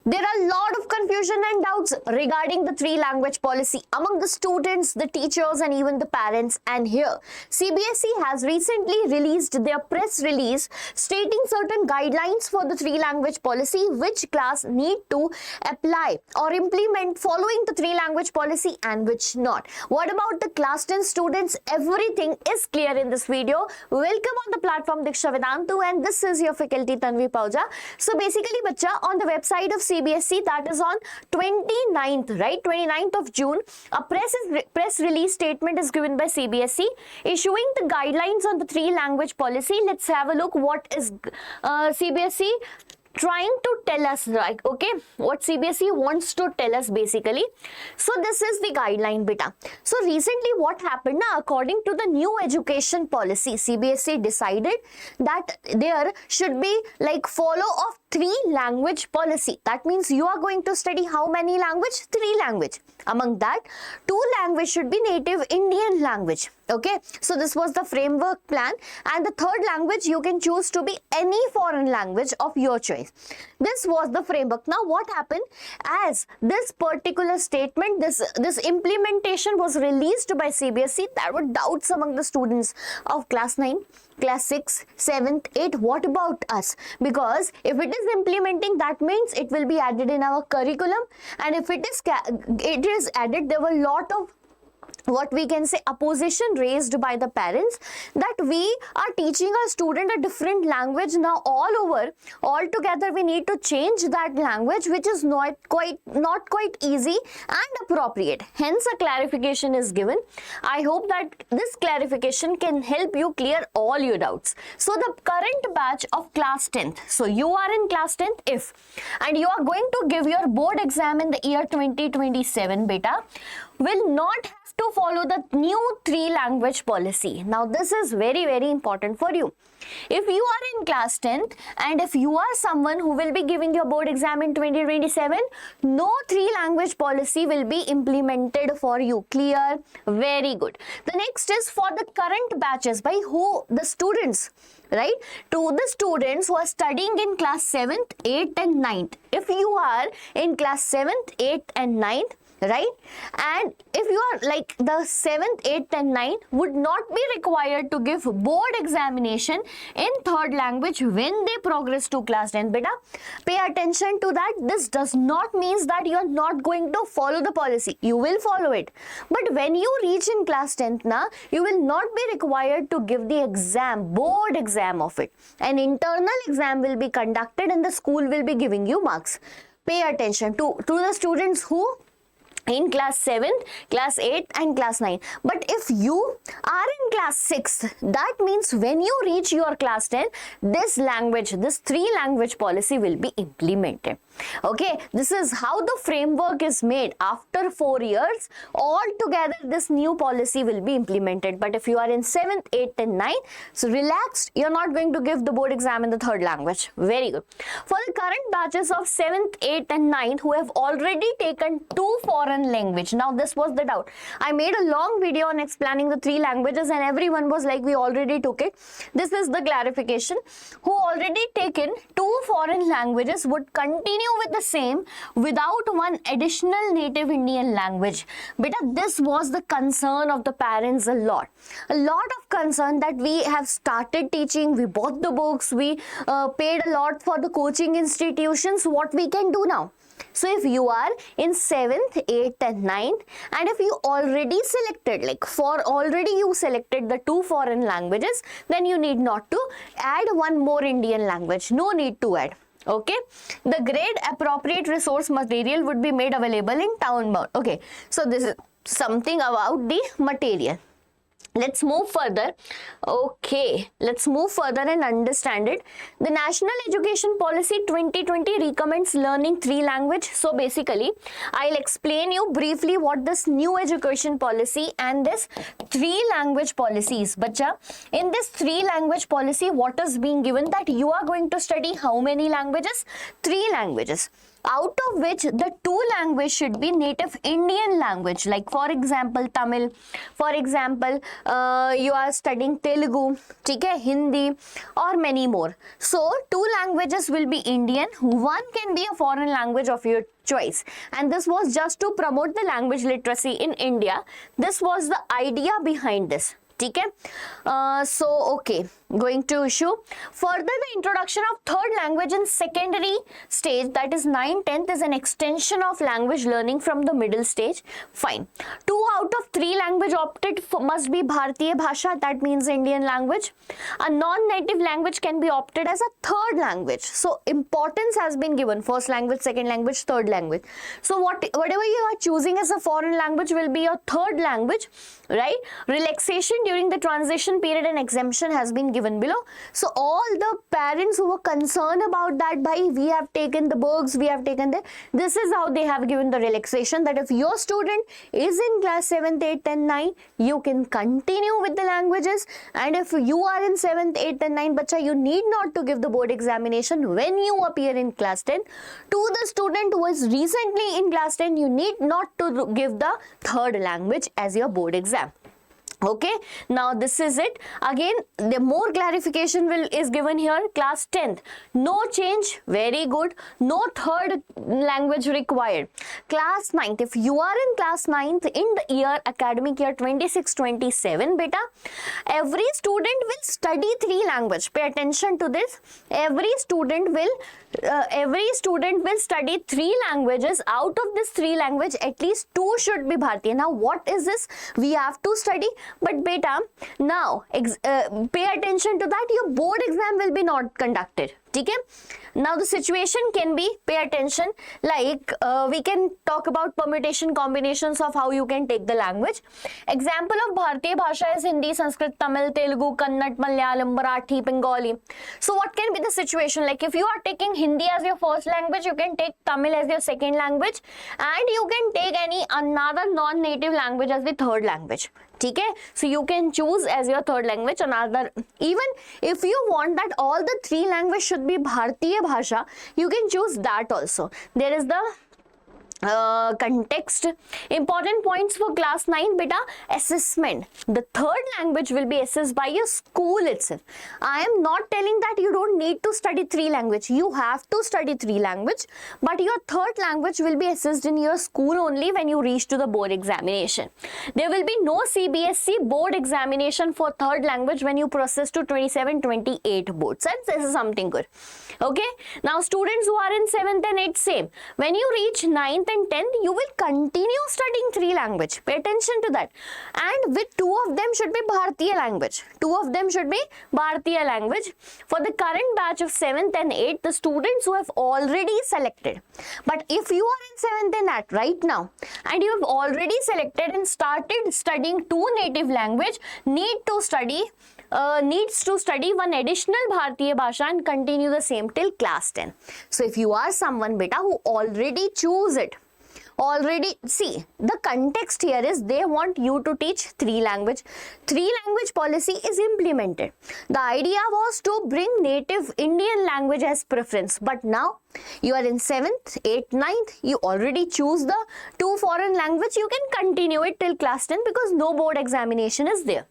There are a lot of confusion and doubts regarding the three language policy among the students, the teachers and even the parents. And here CBSE has recently released their press release stating certain guidelines for the three language policy which class need to apply or implement following the three language policy and which not. What about the class 10 students? Everything is clear in this video. Welcome on the platform Deeksha Vedantu and this is your faculty Tanvi Mam. So basically bacha, on the website of CBSE, that is on 29th, right? 29th of June, a press release statement is given by CBSE issuing the guidelines on the three language policy. Let's have a look what is CBSE trying to tell us, right? Okay, what CBSE wants to tell us basically. So this is the guideline beta. So recently what happened now, according to the new education policy, CBSE decided that there should be like follow of three language policy. That means you are going to study how many language? Three language. Among that, two language should be native Indian language. Okay, so this was the framework plan, and the third language you can choose to be any foreign language of your choice. This was the framework. Now what happened, as this particular statement, this implementation was released by CBSE, there were doubts among the students of class 9, class 6, 7th, 8th. What about us? Because if it is implementing, that means it will be added in our curriculum, and if it is added, there were a lot of what we can say opposition raised by the parents that we are teaching a student a different language now all over. Altogether we need to change that language, which is not quite easy and appropriate. Hence a clarification is given. I hope that this clarification can help you clear all your doubts. So the current batch of class 10th, so you are in class 10th and you are going to give your board exam in the year 2027 beta, will not have to follow the new three language policy. Now this is very important for you. If you are in class 10th and if you are someone who will be giving your board exam in 2027, no three language policy will be implemented for you. Clear? Very good. The next is for the current batches, by who? The students, right? To the students who are studying in class 7th, 8th and 9th. If you are in class 7th, 8th and 9th, right, and if you are like the 7th, 8th and 9th, would not be required to give board examination in third language when they progress to class 10 beta. Pay attention to that. This does not mean that you are not going to follow the policy. You will follow it, but when you reach in class 10th na, you will not be required to give the exam, board exam of it. An internal exam will be conducted and the school will be giving you marks. Pay attention to the students who in class 7th, class 8th and class 9. But if you are in class 6th, that means when you reach your class 10, this language, this three language policy will be implemented. Okay, this is how the framework is made. After 4 years, all together this new policy will be implemented. But if you are in 7th, 8th and 9th, so relaxed, you're not going to give the board exam in the third language. Very good. For the current batches of 7th, 8th and 9th who have already taken two foreign language. Now this was the doubt. I made a long video on explaining the three languages and everyone was like, we already took it. This is the clarification. Who already taken two foreign languages would continue with the same without one additional native Indian language. Beta, this was the concern of the parents a lot of concern that we have started teaching, we bought the books, we paid a lot for the coaching institutions. What we can do now? So if you are in 7th, 8th and 9th and if you already selected, like already you selected the two foreign languages, then you need not to add one more Indian language. No need to add. Okay, the grade appropriate resource material would be made available in town bound. Okay, so this is something about the material. Let's move further. Okay, let's move further and understand it. The National Education Policy 2020 recommends learning three language. So basically, I'll explain you briefly what this new education policy and this three language policy is. Bacha, in this three language policy, what is being given that you are going to study how many languages? Three languages. out of which the two language should be native Indian language, like for example Tamil, for example you are studying Telugu, ठीक है, Hindi or many more. So two languages will be Indian, one can be a foreign language of your choice, and this was just to promote the language literacy in India. This was the idea behind this. Okay, so okay, going to issue further the introduction of third language in secondary stage, that is 9th 10th, is an extension of language learning from the middle stage. Fine. 2 out of 3 language opted for must be Bharatiya Bhasha, that means Indian language. A non-native language can be opted as a third language. So importance has been given: first language, second language, third language. So whatever you are choosing as a foreign language will be your third language, right? Relaxation during the transition period and exemption has been given below. So all the parents who were concerned about that, bhai, we have taken the books, we have taken the, this is how they have given the relaxation, that if your student is in class 7th 8th and 9, you can continue with the languages, and if you are in 7th 8th and 9, bacha, you need not to give the board examination when you appear in class 10. To the student who is recently in class 10, you need not to give the third language as your board exam. Okay, now this is it. Again, the more clarification is given here. Class 10th, no change, very good. No third language required. Class 9th, if you are in class 9th in the year academic year 26-27, beta, every student will study 3 language. Pay attention to this. Every student will study 3 languages. Out of this 3 language, at least 2 should be Bharatiya. Now what is this? We have to study. But beta, now pay attention to that. Your board exam will be not conducted. Okay? Now the situation can be, pay attention, like we can talk about permutation combinations of how you can take the language. Example of Bharatiya Bhasha is Hindi, Sanskrit, Tamil, Telugu, Kannada, Malayalam, Marathi, Bengali. So what can be the situation? Like if you are taking Hindi as your first language, you can take Tamil as your second language, and you can take another non-native language as the third language. Okay? So you can choose as your third language another. Even if you want that all the 3 languages should be Bharatiya Bhasha, you can choose that also. There is the context. Important points for class 9, beta, assessment. The third language will be assessed by your school itself. I am not telling that you don't need to study 3 language. You have to study 3 language, but your third language will be assessed in your school only when you reach to the board examination. There will be no CBSE board examination for third language when you process to 27-28 boards. And this is something good. Okay. Now students who are in 7th and 8th, same. When you reach 9th and 10th, you will continue studying 3 language. Pay attention to that. And with 2 of them should be Bharatiya language. 2 of them should be Bharatiya language. For the current batch of 7th and 8th, the students who have already selected. But if you are in 7th and 8th right now, and you have already selected and started studying 2 native language, needs to study one additional Bharatiya Bhasha and continue the same till class 10. So if you are someone, beta, who already choose it, see, the context here is they want you to teach 3 language. 3 language policy is implemented. The idea was to bring native Indian language as preference, but now you are in 7th, 8th, 9th, you already choose the 2 foreign language, you can continue it till class 10 because no board examination is there.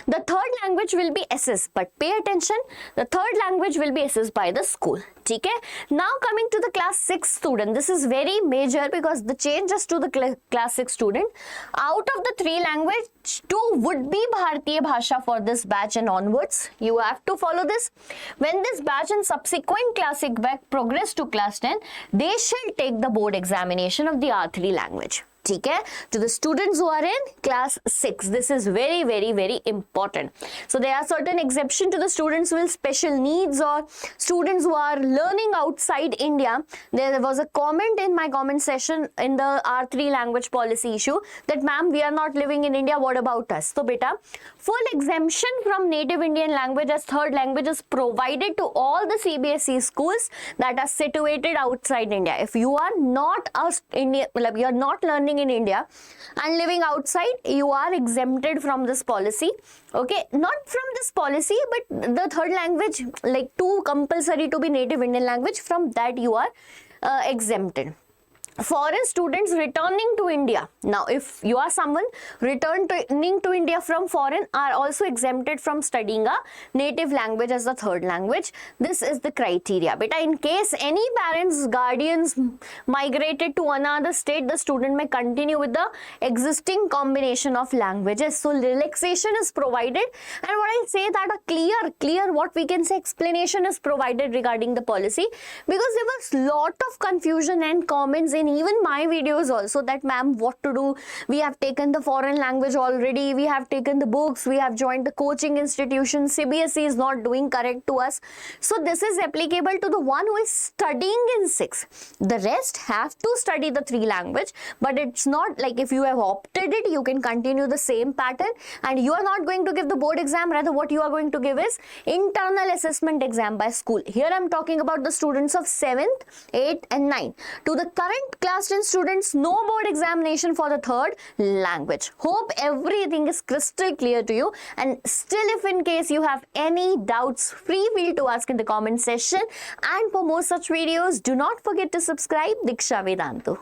The third language will be assessed, but pay attention, the third language will be assessed by the school. Okay? Now coming to the class 6 student, this is very major because the changes to the class 6 student. Out of the 3 language, 2 would be Bharatiya Bhasha for this batch and onwards. You have to follow this. When this batch and subsequent classic batch progress to class 10, they shall take the board examination of the R3 language. Okay? To the students who are in class 6, this is very, very, very important. So there are certain exceptions to the students with special needs or students who are learning outside India. There was a comment in my comment session in the R3 language policy issue that, ma'am, we are not living in India, what about us? So beta, full exemption from native Indian language as third language is provided to all the CBSE schools that are situated outside India. If you are not you are not learning in India and living outside, you are exempted from this policy. Okay, not from this policy, but the third language, like 2 compulsory to be native Indian language, from that you are exempted. Foreign students returning to India. Now, if you are someone returning to India from foreign, are also exempted from studying a native language as the third language. This is the criteria. But in case any parents, guardians migrated to another state, the student may continue with the existing combination of languages. So, relaxation is provided. And what I say that a clear what we can say explanation is provided regarding the policy, because there was lot of confusion and comments in even my videos also that ma'am, what to do? We have taken the foreign language already, we have taken the books, we have joined the coaching institution, CBSE is not doing correct to us. So this is applicable to the one who is studying in 6. The rest have to study the 3 language, but it's not like if you have opted it, you can continue the same pattern and you are not going to give the board exam. Rather, what you are going to give is internal assessment exam by school. Here I'm talking about the students of 7th, 8th and 9th. To the current class 10 students, no board examination for the third language. Hope everything is crystal clear to you, and still if in case you have any doubts, free feel to ask in the comment section. And for more such videos, do not forget to subscribe Deeksha Vedantu.